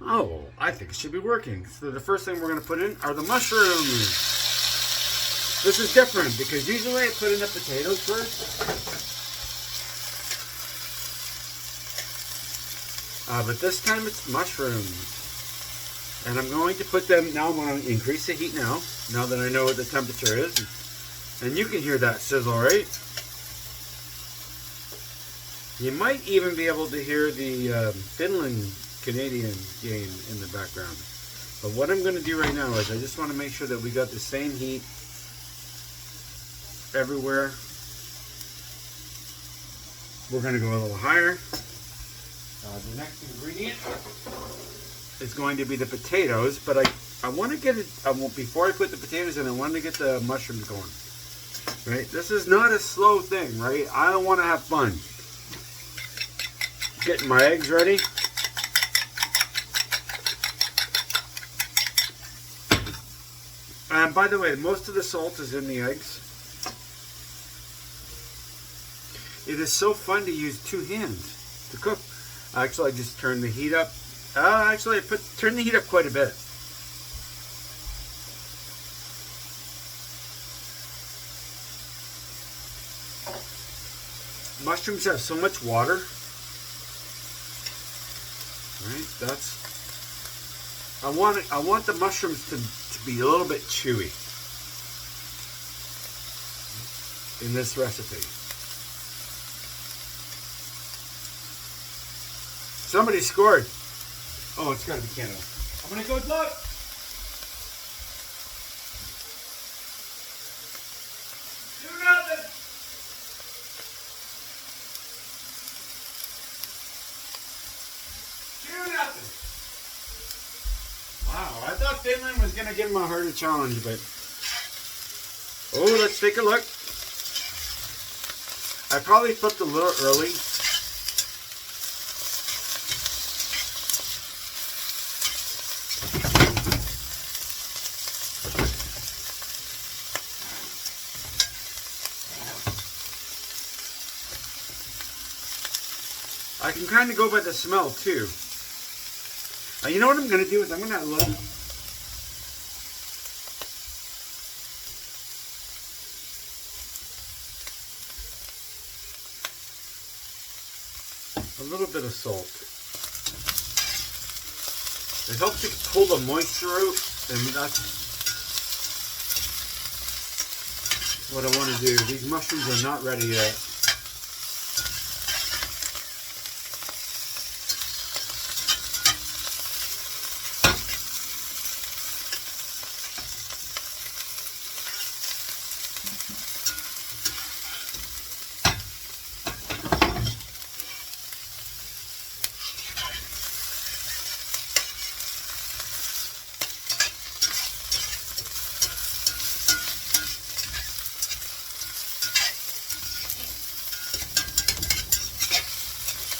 Oh, I think it should be working. So the first thing we're going to put in are the mushrooms. This is different because usually I put in the potatoes first. But this time it's mushrooms. And I'm going to put them, now I'm going to increase the heat now that I know what the temperature is. And you can hear that sizzle, right? You might even be able to hear the Finland-Canadian game in the background. But what I'm going to do right now is I just want to make sure that we got the same heat everywhere. We're going to go a little higher. The next ingredient is going to be the potatoes, but I want to get it, before I put the potatoes in, I want to get the mushrooms going. Right? This is not a slow thing, right? I don't want to have fun. Getting my eggs ready. And by the way, most of the salt is in the eggs. It is so fun to use two hands to cook. Actually, I just turned the heat up. Actually, I turned the heat up quite a bit. Mushrooms have so much water. Right? I want the mushrooms to be a little bit chewy in this recipe. Somebody scored. Oh, it's got to be Canada. I'm going to go look. Do nothing. Do nothing. Wow, I thought Finland was going to give him a harder challenge, but... Oh, let's take a look. I probably flipped a little early. I can kind of go by the smell too. You know what I'm going to do is I'm going to add a little bit of salt. It helps to pull the moisture out, and that's what I want to do. These mushrooms are not ready yet.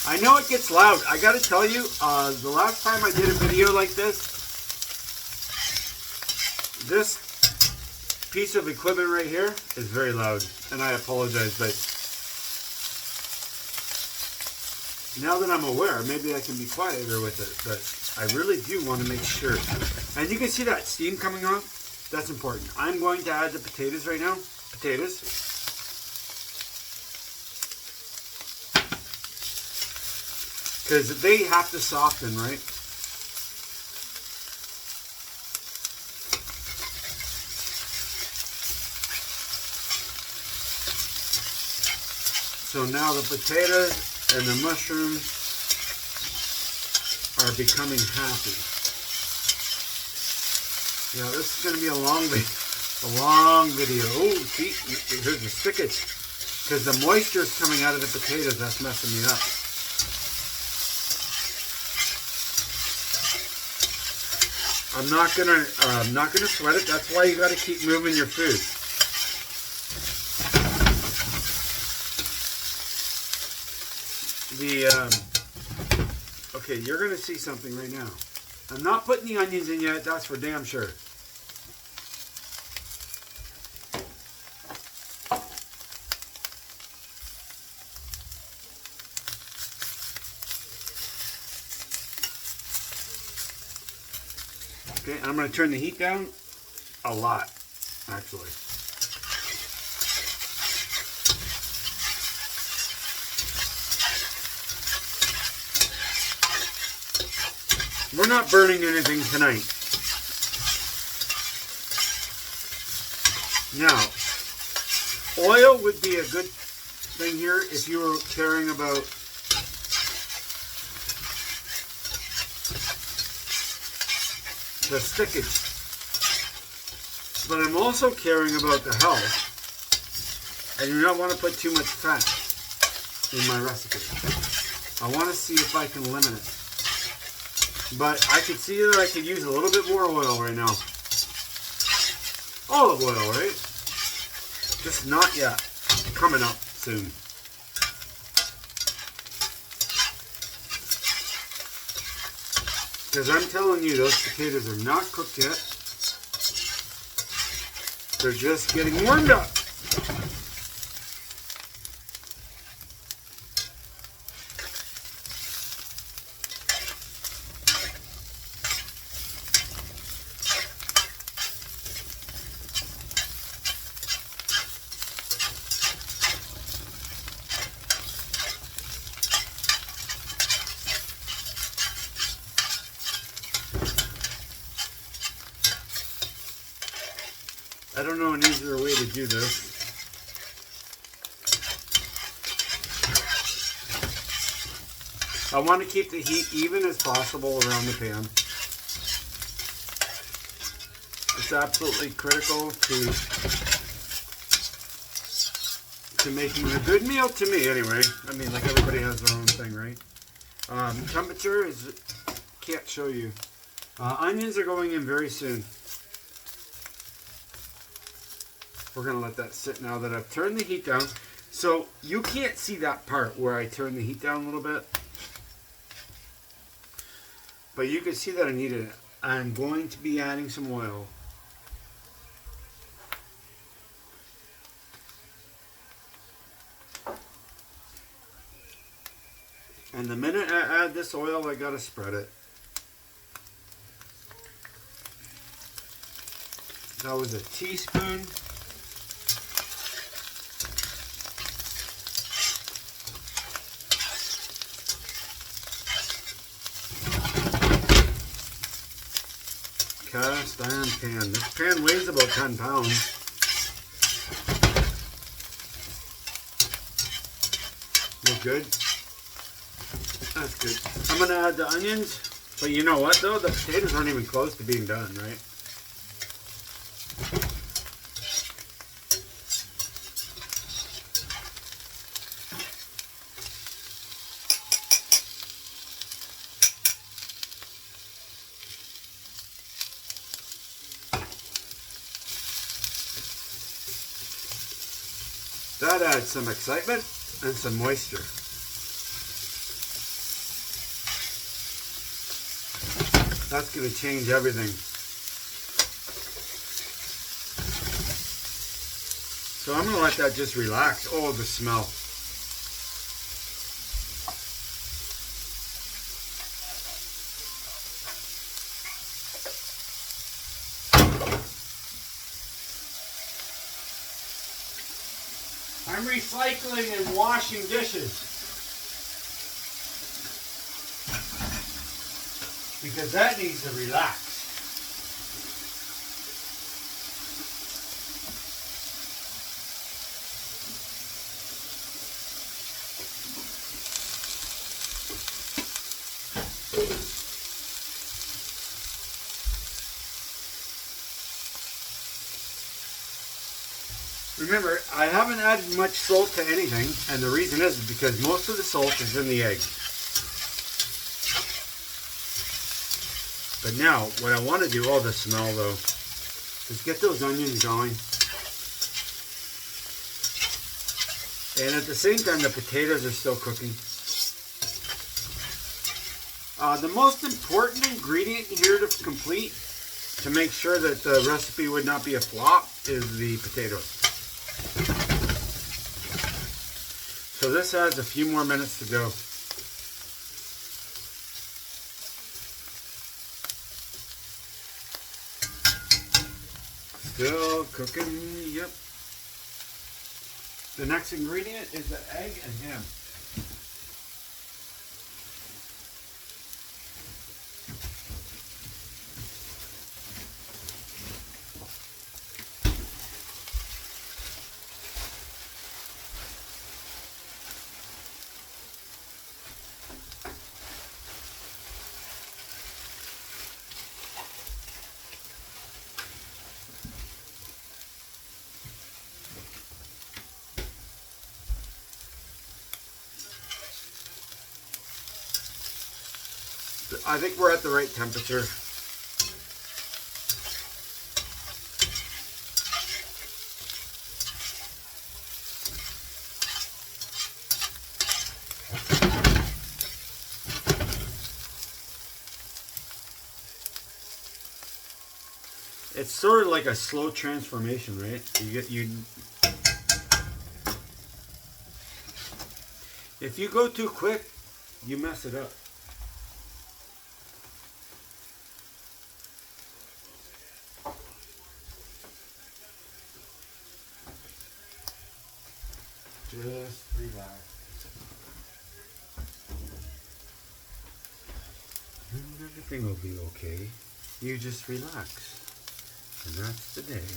I know it gets loud. I gotta tell you, the last time I did a video like this piece of equipment right here is very loud, and I apologize, but now that I'm aware, maybe I can be quieter with it, but I really do want to make sure. And you can see that steam coming off. That's important. I'm going to add the potatoes right now. Potatoes. Because they have to soften, right? So now the potatoes and the mushrooms are becoming happy. Yeah, this is going to be a long video. Oh, see, here's the stickage. Because the moisture is coming out of the potatoes, that's messing me up. I'm not gonna sweat it. That's why you got to keep moving your food. Okay, you're gonna see something right now. I'm not putting the onions in yet. That's for damn sure. Okay, I'm going to turn the heat down a lot, actually. We're not burning anything tonight. Now, oil would be a good thing here if you were caring about the stickage. But I'm also caring about the health. I do not want to put too much fat in my recipe. I want to see if I can limit it. But I could see that I could use a little bit more oil right now. Olive oil, right? Just not yet. Coming up soon. Because I'm telling you, those potatoes are not cooked yet. They're just getting warmed up. I don't know an easier way to do this. I want to keep the heat even as possible around the pan. It's absolutely critical to making a good meal, to me anyway. I mean, like, everybody has their own thing, right? Temperature is, can't show you. Onions are going in very soon. We're going to let that sit now that I've turned the heat down. So you can't see that part where I turn the heat down a little bit. But you can see that I needed it. I'm going to be adding some oil. And the minute I add this oil, I got to spread it. That was a teaspoon. Cast iron pan. This pan weighs about 10 pounds. Look good? That's good. I'm going to add the onions. But you know what though? The potatoes aren't even close to being done, right? That adds some excitement and some moisture. That's going to change everything. So I'm going to let that just relax. Oh, the smell. I'm recycling and washing dishes because that needs to relax. Remember, I haven't added much salt to anything, and the reason is because most of the salt is in the egg. But now, what I want to do, oh, the smell though, is get those onions going. And at the same time, the potatoes are still cooking. The most important ingredient here to complete, to make sure that the recipe would not be a flop, is the potatoes. So this has a few more minutes to go. Still cooking, yep. The next ingredient is the egg and ham. I think we're at the right temperature. It's sort of like a slow transformation, right? If you go too quick, you mess it up. Just relax. And everything will be okay. You just relax. And that's the day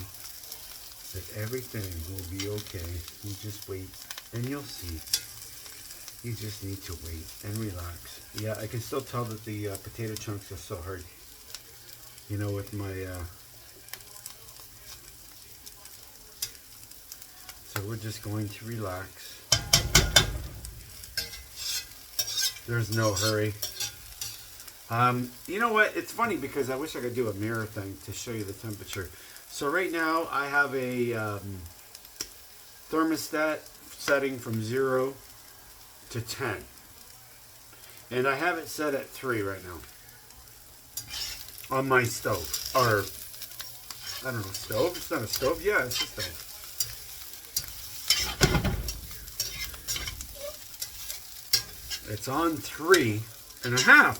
that everything will be okay. You just wait and you'll see. You just need to wait and relax. Yeah, I can still tell that the potato chunks are so hard. You know, with my... So we're just going to relax. There's no hurry. You know what? It's funny because I wish I could do a mirror thing to show you the temperature. So right now I have a thermostat setting from 0 to 10. And I have it set at 3 right now. On my stove. Or, I don't know, stove? It's not a stove? Yeah, it's a stove. It's on 3.5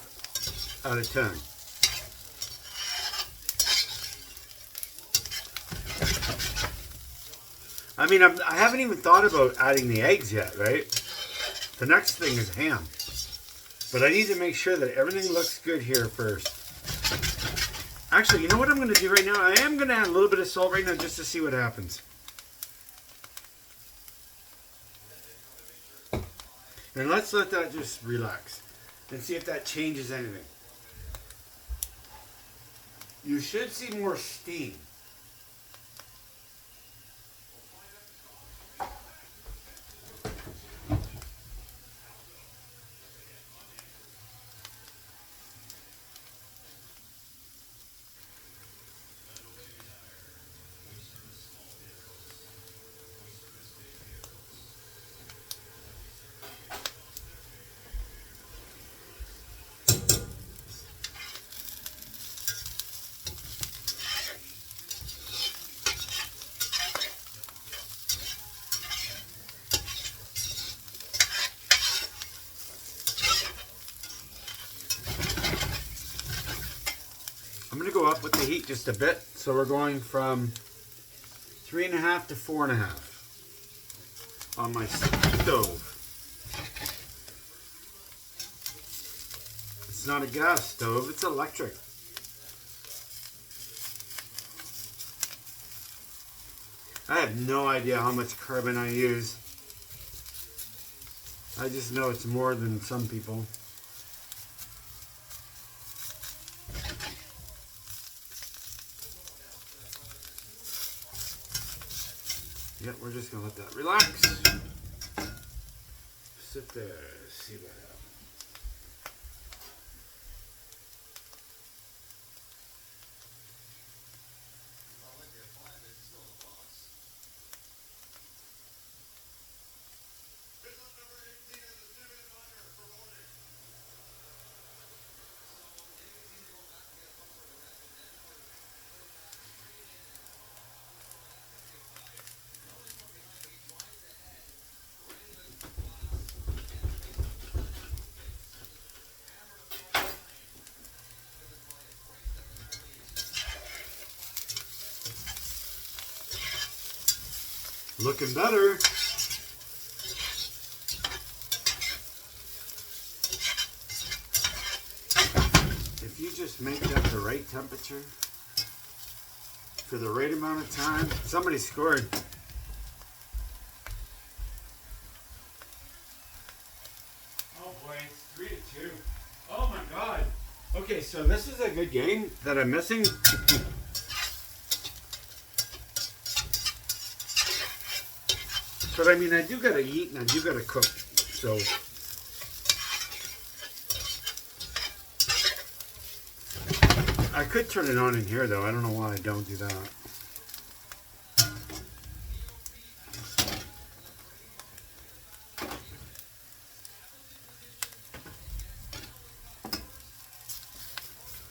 out of 10. I mean, I haven't even thought about adding the eggs yet, right? The next thing is ham. But I need to make sure that everything looks good here first. Actually, you know what I'm going to do right now? I am going to add a little bit of salt right now just to see what happens. And let's let that just relax and see if that changes anything. You should see more steam. I'm going to go up with the heat just a bit. So we're going from 3.5 to 4.5 on my stove. It's not a gas stove, it's electric. I have no idea how much carbon I use. I just know it's more than some people. Yep, we're just gonna let that relax. Sit there, see what happens. Looking better. If you just make that the right temperature for the right amount of time. Somebody scored. Oh boy, it's 3-2. Oh my god. Okay, so this is a good game that I'm missing. But I mean, I do gotta eat and I do gotta cook, so. I could turn it on in here though, I don't know why I don't do that.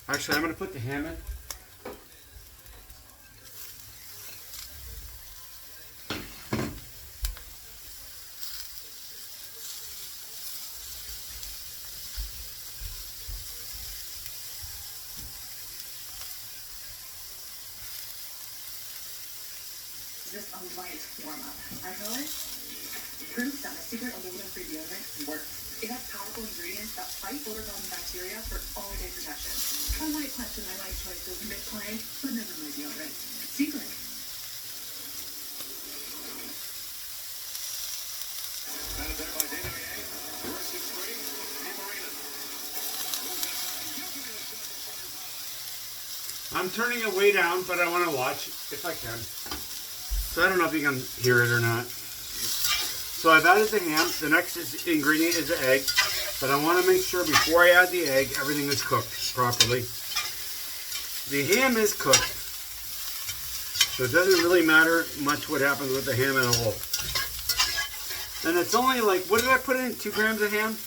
Actually, I'm gonna put the ham in. Just a light warm-up. I know it. Proof that my secret aluminum-free deodorant works. It has powerful ingredients that fight odor-causing bacteria for all-day protection. I might question my life choices mid-play, but never my deodorant. Secret. I'm turning it way down, but I want to watch if I can. So I don't know if you can hear it or not. So I've added the ham. The next ingredient is the egg. But I want to make sure before I add the egg, everything is cooked properly. The ham is cooked. So it doesn't really matter much what happens with the ham at all. And it's only like, what did I put in? 2 grams of ham?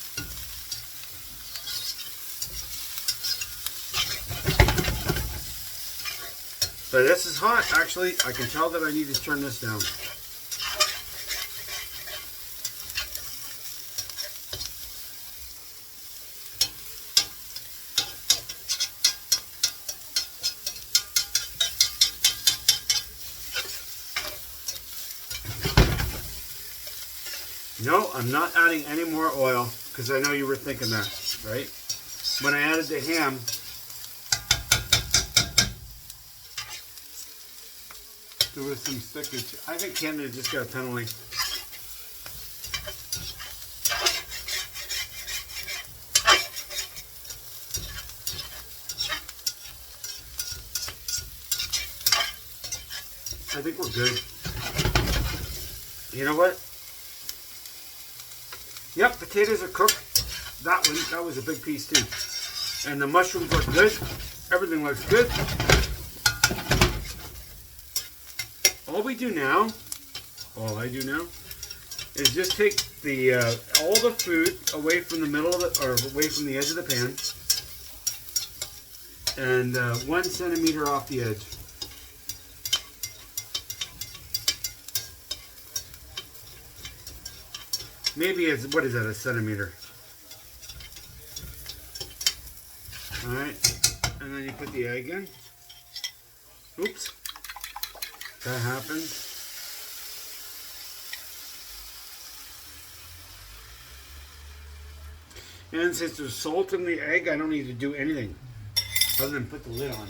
But this is hot, actually. I can tell that I need to turn this down. No, I'm not adding any more oil because I know you were thinking that, right? When I added the ham, there was some stickage. I think Canada just got a penalty. I think we're good. You know what? Yep, potatoes are cooked. That was a big piece too. And the mushrooms look good. Everything looks good. All I do now, is just take the all the food away from the middle of it, or away from the edge of the pan, and 1 centimeter off the edge. Maybe it's, what is that, a centimeter? All right, and then you put the egg in. Oops. That happened. And since there's salt in the egg, I don't need to do anything other than put the lid on.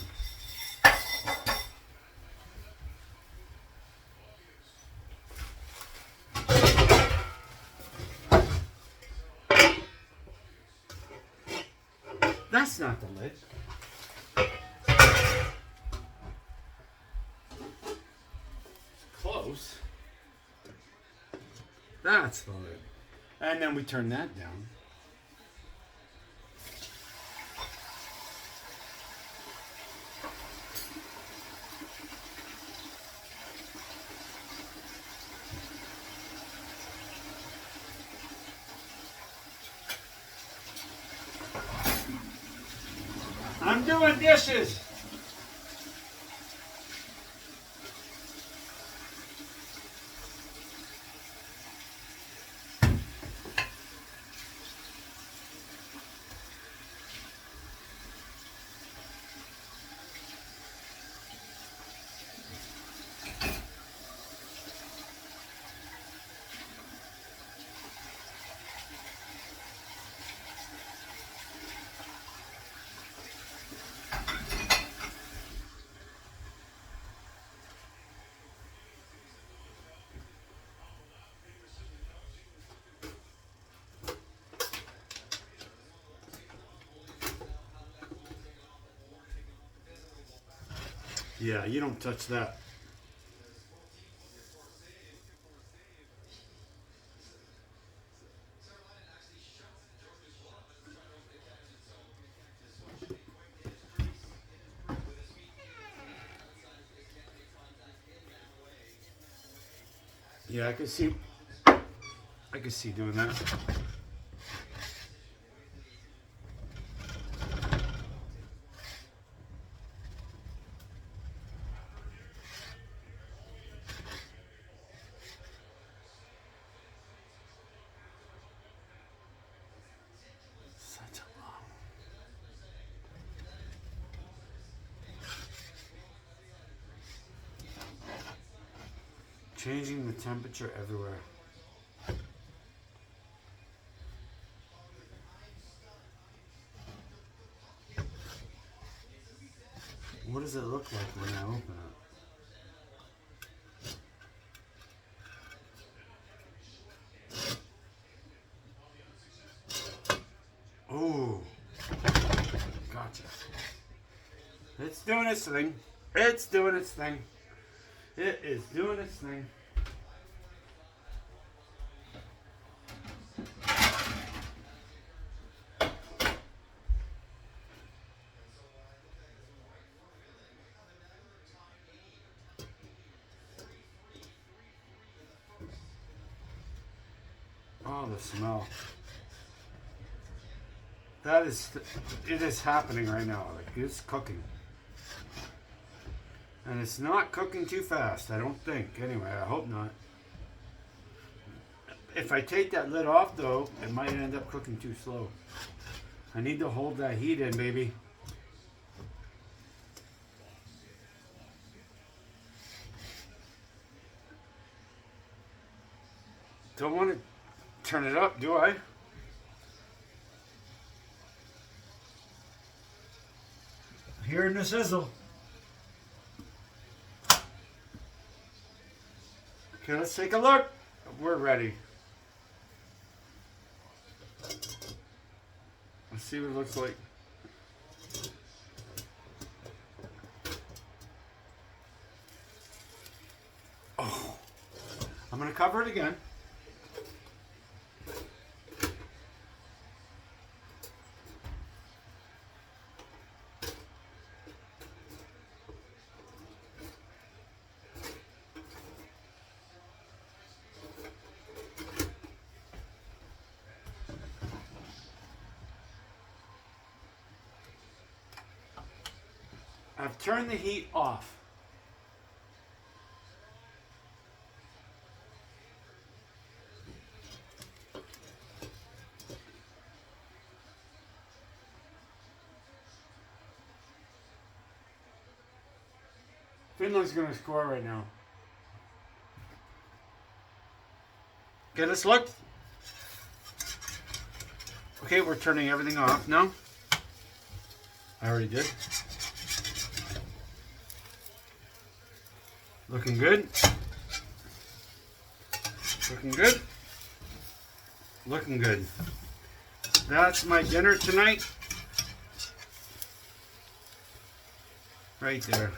That's not the lid. Close. That's the lid. And then we turn that down. I'm doing dishes. Yeah, you don't touch that. Yeah, I could see doing that. Such a long. Changing the temperature everywhere. What does it look like when I open it? Oh, gotcha. It's doing its thing. It's doing its thing. It is doing its thing. Oh, the smell. It is happening right now. Like, it's cooking. And it's not cooking too fast, I don't think. Anyway, I hope not. If I take that lid off, though, it might end up cooking too slow. I need to hold that heat in, baby. Don't want to turn it up, do I? Hearing the sizzle. Okay, let's take a look. We're ready. Let's see what it looks like. Oh, I'm going to cover it again. I've turned the heat off. Finland's going to score right now. Okay, let's look. Okay, we're turning everything off now. I already did. Looking good. Looking good. Looking good. That's my dinner tonight. Right there.